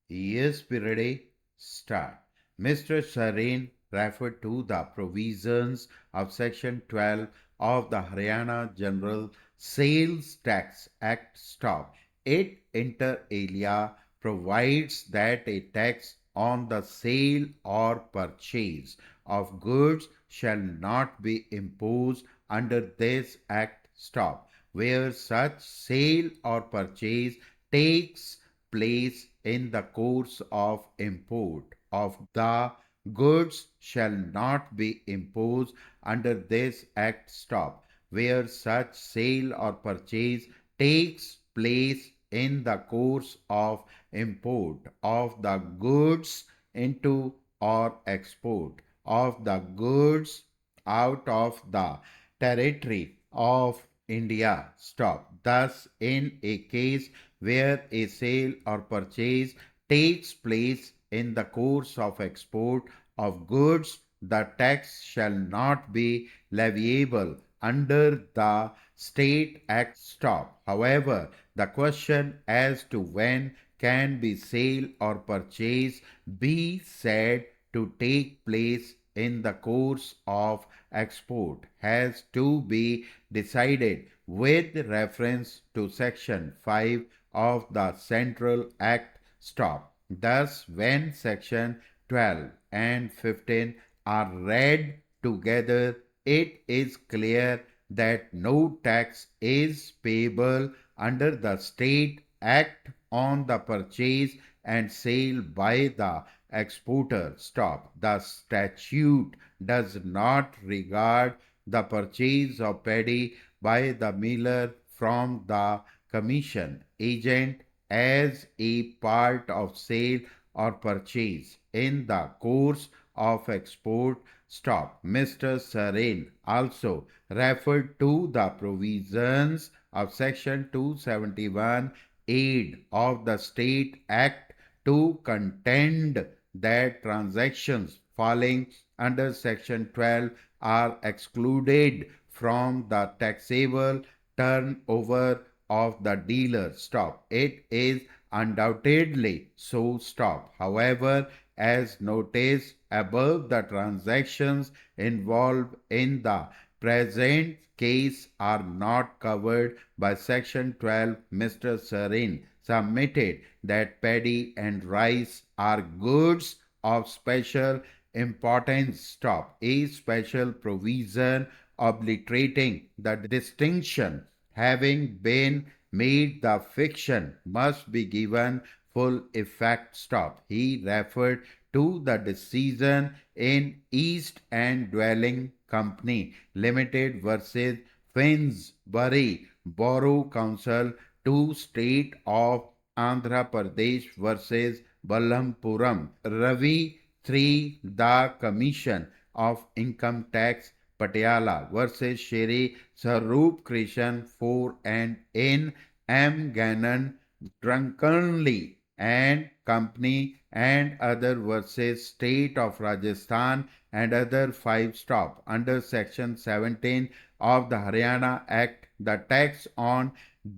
Yes, Pirade, start. Mr. Sarin referred to the provisions of Section 12 of the Haryana General Sales Tax Act stop. It inter alia provides that a tax on the sale or purchase of goods shall not be imposed under this act stop where such sale or purchase takes place in the course of import of the goods shall not be imposed under this act stop where such sale or purchase takes place in the course of import of the goods into or export of the goods out of the territory of India stop. Thus, in a case where a sale or purchase takes place in the course of export of goods, the tax shall not be leviable under the State Act stop. However, the question as to when can be sale or purchase be said to take place in the course of export has to be decided with reference to Section 5 of the Central Act stop. Thus, when Section 12 and 15 are read together, it is clear that no tax is payable under the State Act on the purchase and sale by the exporter. Stop. The statute does not regard the purchase of paddy by the miller from the commission agent as a part of sale or purchase in the course of export. Stop. Mr. Sarin also referred to the provisions of Section 271 aid of the State Act to contend that transactions falling under Section 12 are excluded from the taxable turnover of the dealer. Stop. It is undoubtedly so. Stop. However, as noticed above, the transactions involved in the present case are not covered by Section 12. Mr. Sarin submitted that paddy and rice are goods of special importance. Stop. A special provision obliterating the distinction having been made the fiction must be given full effect. Stop. He referred to the decision in East End Dwelling Company Limited versus Finsbury Borough Council to State of Andhra Pradesh versus Ballampuram. Ravi 3. The Commission of Income Tax Patiala versus Shri Sarup Krishan 4 and N. M. Gannon drunkenly and company and other versus state of Rajasthan and other 5 stop under section 17 of the Haryana Act. The tax on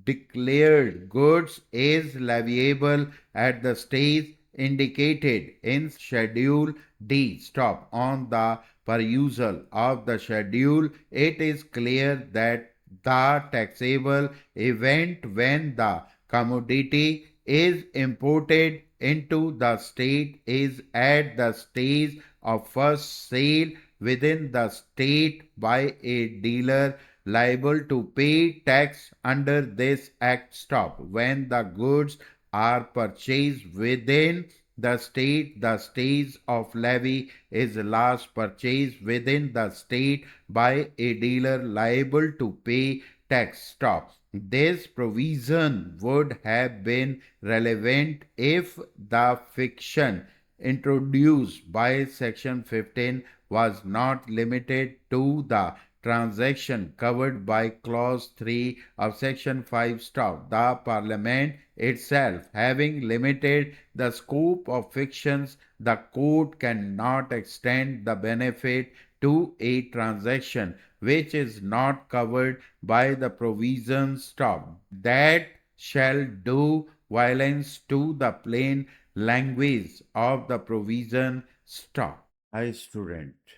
declared goods is leviable at the stage indicated in schedule D. Stop. On the perusal of the schedule, it is clear that the taxable event when the commodity is imported into the state is at the stage of first sale within the state by a dealer liable to pay tax under this act. Stop. When the goods are purchased within the stage of levy is last purchased within the state by a dealer liable to pay tax. Stop. This provision would have been relevant if the fiction introduced by section 15 was not limited to the transaction covered by clause 3 of section 5. Stop. The parliament itself having limited the scope of fictions, the court cannot extend the benefit to a transaction which is not covered by the provisions. Stop. That shall do violence to the plain language of the provision stop. Hi student,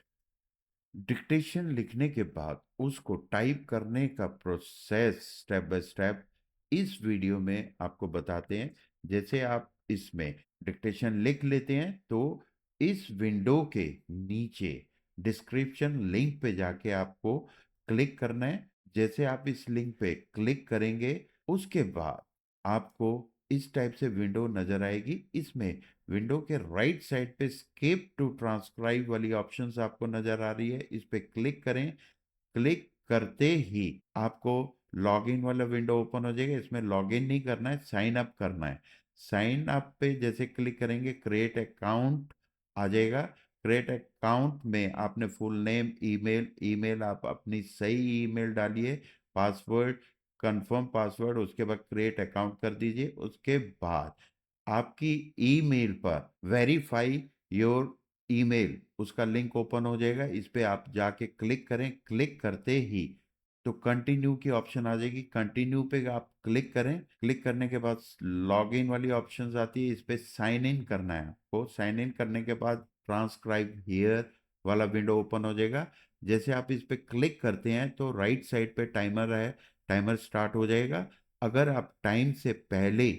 dictation लिखने के बाद उसको type करने का process step by step इस video में आपको बताते हैं। जैसे आप इसमें डिक्टेशन लिख लेते हैं तो इस विंडो के नीचे डिस्क्रिप्शन लिंक पे जाके आपको क्लिक करना है। जैसे आप इस लिंक पे क्लिक करेंगे उसके बाद आपको इस टाइप से विंडो नजर आएगी। इसमें विंडो के राइट साइड पे स्किप टू ट्रांसक्राइब वाली ऑप्शंस आपको नजर आ रही है, इस पे क्लिक करें। क्लिक करते ही आपको लॉगिन वाला विंडो ओपन हो जाएगा। इसमें लॉगिन नहीं करना है, साइन अप करना है। साइन अप पे जैसे क्लिक करेंगे क्रिएट अकाउंट आ जाएगा। क्रिएट अकाउंट में आपने फुल नेम, ईमेल, ईमेल आप अपनी सही ईमेल डालिए, पासवर्ड, कंफर्म पासवर्ड, उसके बाद क्रिएट अकाउंट कर दीजिए। उसके बाद आपकी ईमेल पर वेरीफाई योर ईमेल उसका लिंक ओपन हो जाएगा। इस पे आप जाके क्लिक करें। क्लिक करते ही तो कंटिन्यू की ऑप्शन आ जाएगी। कंटिन्यू पे आप क्लिक करें। क्लिक करने के बाद लॉगिन वाली ऑप्शंस आती है, इस पे साइन इन करना है आपको। साइन इन करने के बाद ट्रांसक्राइब हियर वाला विंडो ओपन हो जाएगा। जैसे आप इस पे क्लिक करते हैं तो राइट साइड पे टाइमर है, टाइमर स्टार्ट हो जाएगा। अगर आप टाइम से पहले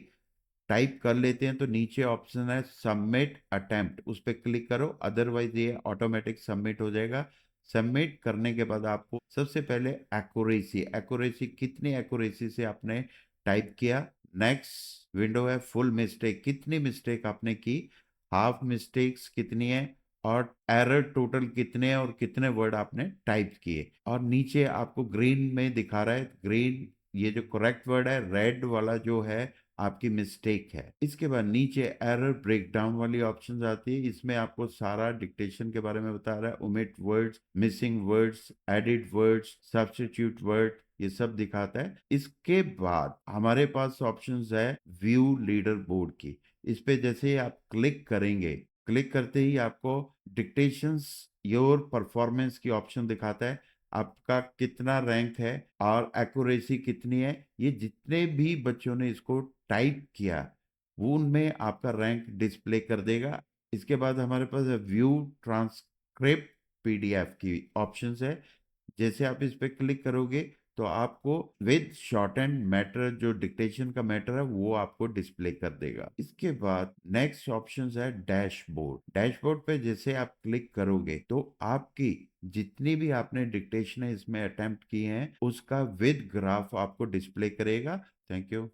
टाइप कर लेते हैं तो नीचे ऑप्शन है सबमिट अटेम्प्ट, उस पर क्लिक करो, अदरवाइज ये ऑटोमेटिक सबमिट हो जाएगा। सबमिट करने के बाद आपको सबसे पहले एक्यूरेसी, एक्यूरेसी कितनी एक्यूरेसी से आपने टाइप किया। नेक्स्ट विंडो है फुल मिस्टेक, कितनी मिस्टेक आपने की, हाफ मिस्टेक्स कितनी है, और एरर टोटल कितने हैं और कितने वर्ड आपने टाइप किए। और नीचे आपको ग्रीन में दिखा रहा है, ग्रीन ये जो करेक्ट वर्ड है, रेड वाला जो है आपकी मिस्टेक है। इसके बाद नीचे एरर ब्रेकडाउन वाली ऑप्शन आती है, इसमें आपको सारा डिक्टेशन के बारे में बता रहा है। Omit words, missing words, edit words, substitute word, ये सब दिखाता है। इसके बाद हमारे पास ऑप्शंस है व्यू लीडर बोर्ड की। इस पे जैसे ही आप क्लिक करेंगे, क्लिक करते ही आपको डिक्टेशंस योर परफॉर्मेंस की ऑप्शन दिखाता है। आपका कितना रैंक है और एक्यूरेसी कितनी है, ये जितने भी बच्चों ने इसको टाइप किया वो उनमें आपका रैंक डिस्प्ले कर देगा। इसके बाद हमारे पास व्यू ट्रांसक्रिप्ट पीडीएफ की ऑप्शंस है। जैसे आप इस पे क्लिक करोगे तो आपको विद शॉर्ट एंड मैटर जो डिक्टेशन का मैटर है वो आपको डिस्प्ले कर देगा। इसके बाद नेक्स्ट ऑप्शन है डैशबोर्ड। डैशबोर्ड पे जैसे आप क्लिक करोगे तो आपकी जितनी भी आपने डिक्टेशन है इसमें अटेम्प्ट किए हैं उसका विद ग्राफ आपको डिस्प्ले करेगा। Thank you.